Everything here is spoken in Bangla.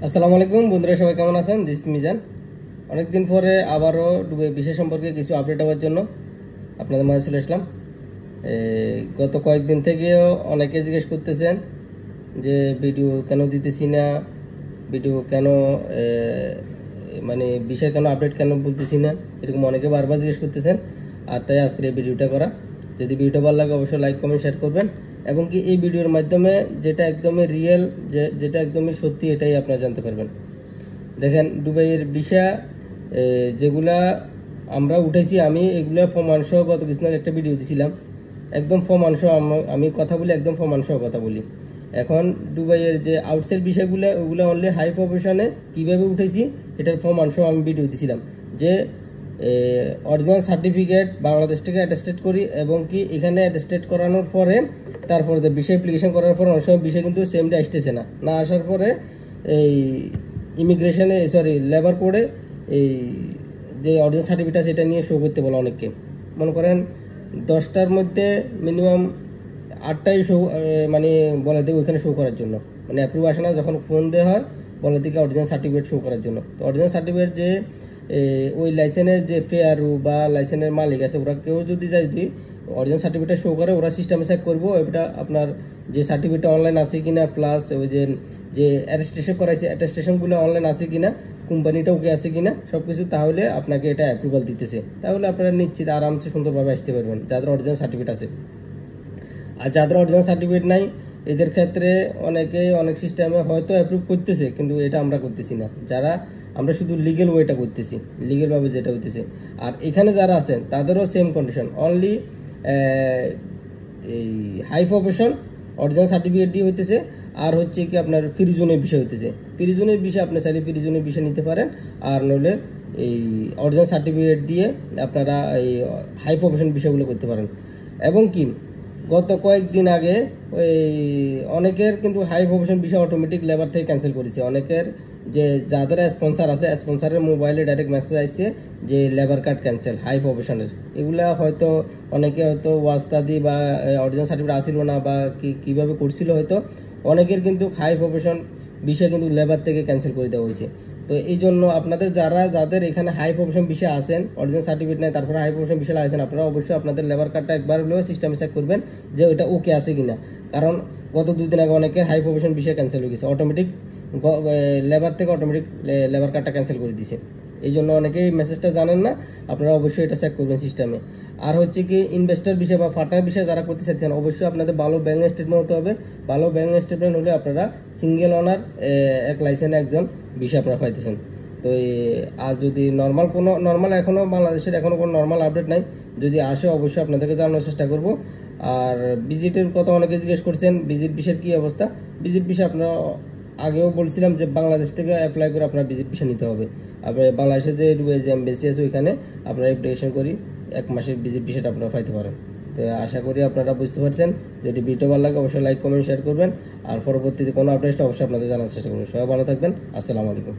আসসালামু আলাইকুম বন্ধুরা, সবাই কেমন আছেন? দিস মিজান। অনেকদিন পরে আবারও দুবাই ভিসা সম্পর্কে কিছু আপডেট হওয়ার জন্য আপনাদের মাঝে চলে আসলাম। গত কয়েকদিন থেকেও অনেকে জিজ্ঞেস করতেছেন যে ভিডিও কেন দিতেছি না, ভিডিও কেন মানে বিষয় কেন আপডেট কেন বলতেছি না, এরকম অনেকে বারবার জিজ্ঞেস করতেছেন। আর তাই আজকের এই ভিডিওটা করা। যদি ভিডিওটা ভালো লাগে অবশ্যই লাইক কমেন্ট শেয়ার করবেন, এবং কি এই ভিডিওর মাধ্যমে যেটা একদমই রিয়েল, যেটা একদমই সত্যি, এটাই আপনারা জানতে পারবেন। দেখেন, দুবাইয়ের ভিসা যেগুলা আমরা উঠেছি, আমি এগুলা প্রমাণসহ গত কিছুদিন আগে একটা ভিডিও দিছিলাম। একদম প্রমাণসহ আমি কথা বলি, একদম প্রমাণসহ কথা বলি। এখন দুবাইয়ের যে আউটসাইড বিষয়গুলো, ওগুলো অনলি হাই প্রফেশনে কীভাবে উঠেছি এটার প্রমাণসহ আমি ভিডিও দিছিলাম। যে অরিজিনাল সার্টিফিকেট বাংলাদেশ থেকে অ্যাটেস্টেড করি, এবং কি এখানে অ্যাটেস্টেড করানোর পরে তারপরে বিষয় অ্যাপ্লিকেশন করার পর অনেক সময় বিষয় কিন্তু সেম ডে আসতেছে না, না আসার পরে এই ইমিগ্রেশনে লেবার কোডে এই যে অরিজিনাল সার্টিফিকেট আছে এটা নিয়ে শো করতে বলে অনেককে। মনে করেন 10টার মধ্যে মিনিমাম 8টাই শো, মানে বলে দেবে ওইখানে শো করার জন্য, মানে অ্যাপ্রুভ আসে না। যখন ফোন দেওয়া হয় বলে দিকে অরিজিনাল সার্টিফিকেট শো করার জন্য। তো অরিজিনাল সার্টিফিকেট যে ওই লাইসেন্সের যে ফেয়ারু বা লাইসেন্সের মালিক আছে, ওরা কেউ যদি অরিজিনাল সার্টিফিকেট শো করে, ওরা সিস্টেমে চেক করবো ওইটা আপনার যে সার্টিফিকেট অনলাইন আছে কিনা, প্লাস ওই যে অ্যাটেস্টেশন করাইছে অ্যাটেস্টেশনগুলো অনলাইন আছে কিনা, কোম্পানিটা ওকে আছে কিনা, সব কিছু, তাহলে আপনাকে এটা অ্যাপ্রুভাল দিতেছে। তাহলে আপনারা নিশ্চিত আরামসে সুন্দরভাবে আসতে পারবেন যাদের অরিজিনাল সার্টিফিকেট আছে। আর যাদের অরিজিনাল সার্টিফিকেট নাই, এদের ক্ষেত্রে অনেক সিস্টেমে হয়তো অ্যাপ্রুভ করতেছে, কিন্তু এটা আমরা করতেছি না। আমরা শুধু লিগেল ওয়েটা করতেছি, লিগেলভাবে যেটা হইতেছে। আর এখানে যারা আছেন তাদেরও সেম কন্ডিশন, অনলি এই হাই প্রফেশন অরিজিনাল সার্টিফিকেট দিয়ে হইতেছে। আর হচ্ছে কি আপনার ফ্রি জোনের বিষয় হইতেছে। ফ্রি জোনের বিষয় আপনি চাইলে ফ্রি জোনের বিষয় নিতে পারেন, আর নইলে এই অরিজিনাল সার্টিফিকেট দিয়ে আপনারা এই হাই প্রফেশন বিষয়গুলো করতে পারেন। এবং কি গত কয়েকদিন আগে ওই অনেকের কিন্তু হাই প্রফেশন বিষয় অটোমেটিক লেবার থেকে ক্যান্সেল করেছে। অনেকের যে যাদের স্পন্সার আছে, স্পন্সারের মোবাইলে ডাইরেক্ট মেসেজ আসছে যে লেবার কার্ড ক্যান্সেল হাই প্রফেশনের। এগুলা হয়তো অনেকে হয়তো ওয়াস্তাদি বা অরিজিনাল সার্টিফিকেট আসিল না, বা কীভাবে করছিল হয়তো। অনেকের কিন্তু হাই প্রফেশন বিষয় কিন্তু লেবার থেকে ক্যান্সেল করে দেওয়া হয়েছে। তো এই জন্য আপনাদের যাদের এখানে হাই প্রফেশন বিষয়ে আছেন, অরিজিনাল সার্টিফিকেট নেই, তারপরে হাই প্রফেশন বিষয়ে আছেন, আপনারা অবশ্যই আপনাদের লেবার কার্ডটা একবার হলেও সিস্টেমে চেক করবেন যে ওইটা ওকে আছে কিনা। কারণ গত 2 দিন আগে অনেকের হাই প্রফেশন বিষয়ে ক্যান্সেল হয়ে গেছে, অটোমেটিক লেবার থেকে অটোমেটিক লেবার কার্ডটা ক্যান্সেল করে দিছে। এই জন্য অনেকেই মেসেজটা জানেন না, আপনারা অবশ্যই এটা চেক করবেন সিস্টেমে। আর হচ্ছে কি ইনভেস্টার বিষয় বা পার্টনার বিষয়ে যারা করতে চাচ্ছেন, অবশ্যই আপনাদের ভালো ব্যাংক স্টেটমেন্ট হতে হবে। ভালো ব্যাংক স্টেটমেন্ট হলে আপনারা সিঙ্গেল ওনার এক লাইসেন্স একজন বিষয় আপনারা পাইতেছেন। তো আর যদি নর্মাল এখনও বাংলাদেশের এখনও কোনো নর্মাল আপডেট নাই, যদি আসে অবশ্যই আপনাদেরকে জানানোর চেষ্টা করব। আর ভিজিটের কথা অনেকে জিজ্ঞেস করছেন, ভিজিট বিষয়ের কী অবস্থা। ভিজিট বিষয় আপনারা আগেও বলছিলাম যে বাংলাদেশ থেকে অ্যাপ্লাই করে আপনার ভিজিট ভিসা নিতে হবে। আপনার বাংলাদেশে যে এমবেসি আছে ওইখানে আপনারা অ্যাপ্লিকেশন করি 1 মাসের ভিজিট ভিসাটা আপনারা পাইতে পারেন। তো আশা করি আপনারা বুঝতে পারছেন। যদি ভিডিও ভালো লাগে অবশ্যই লাইক কমেন্ট শেয়ার করবেন, আর পরবর্তীতে কোনো আপডেট অবশ্যই আপনাদের জানার চেষ্টা করবেন। সবাই ভালো থাকবেন। আসসালামু আলাইকুম।